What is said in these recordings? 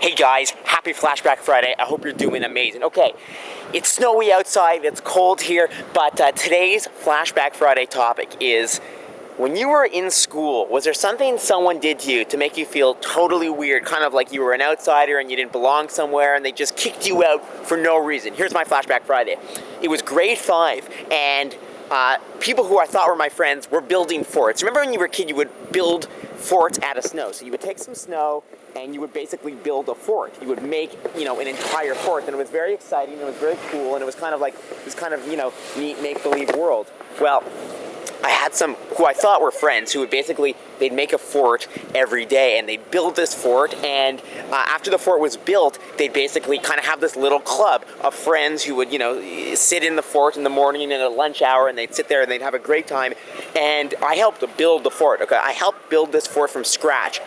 Hey guys, happy Flashback Friday. I hope you're doing amazing. Okay, it's snowy outside, it's cold here, but today's Flashback Friday topic is, when you were in school, was there something someone did to you to make you feel totally weird, kind of like you were an outsider and you didn't belong somewhere and they just kicked you out for no reason? Here's my Flashback Friday. It was grade 5 and people who I thought were my friends were building forts. Remember when you were a kid, you would build forts out of snow. So you would take some snow and you would basically build a fort. You would make, an entire fort, and it was very exciting, and it was very cool, and it was kind of like this kind of, neat make-believe world. Well, I had some who I thought were friends who would basically, they'd make a fort every day and they'd build this fort, and after the fort was built, they'd basically kind of have this little club of friends who would, sit in the fort in the morning and at lunch hour, and they'd sit there and they'd have a great time. And I helped build the fort, okay? I helped build this fort from scratch.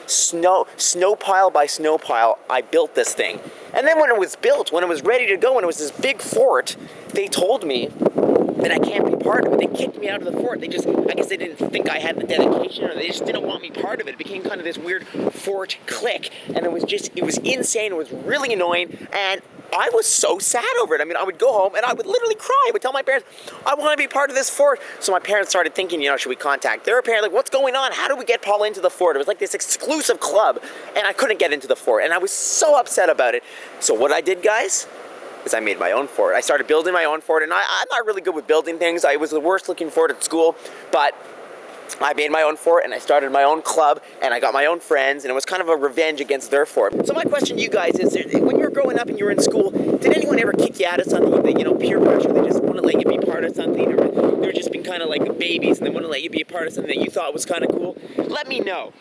Snow pile by snow pile, I built this thing. And then when it was built, when it was ready to go, when it was this big fort, they told me that I can't be part of it. They kicked me out of the fort. I guess they didn't think I had the dedication, or they just didn't want me part of it. It became kind of this weird fort clique, and it was insane. It was really annoying, and I was so sad over it. I mean, I would go home and I would literally cry. I would tell my parents, I want to be part of this fort. So my parents started thinking, should we contact their parents? Like, what's going on? How do we get Paul into the fort? It was like this exclusive club, and I couldn't get into the fort, and I was so upset about it. So what I did, guys, is I made my own fort. I started building my own fort, and I'm not really good with building things. I was the worst looking fort at school, but I made my own fort, and I started my own club, and I got my own friends, and it was kind of a revenge against their fort. So my question to you guys is, when you were growing up and you were in school, did anyone ever kick you out of something? Peer pressure, they just wouldn't let you be part of something, or they were just being kind of like babies, and they wouldn't let you be a part of something that you thought was kind of cool? Let me know.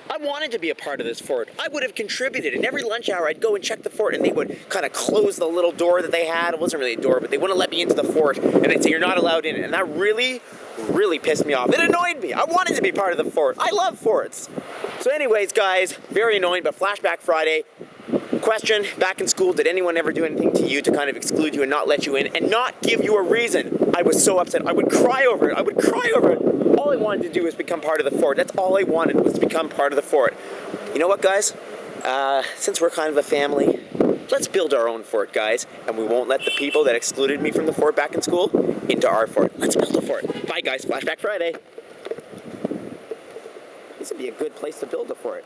I wanted to be a part of this fort. I would have contributed. And every lunch hour, I'd go and check the fort, and they would kind of close the little door that they had. It wasn't really a door, but they wouldn't let me into the fort, and they'd say, you're not allowed in. And that really, really pissed me off. It annoyed me. I wanted to be part of the fort. I love forts. So anyways, guys, very annoying, but Flashback Friday. Question, back in school, did anyone ever do anything to you to kind of exclude you and not let you in and not give you a reason? I was so upset. I would cry over it. All I wanted to do was become part of the fort. That's all I wanted, was to become part of the fort. You know what, guys? Since we're kind of a family, let's build our own fort, guys, and we won't let the people that excluded me from the fort back in school into our fort. Let's build a fort. Bye, guys. Flashback Friday. This would be a good place to build a fort.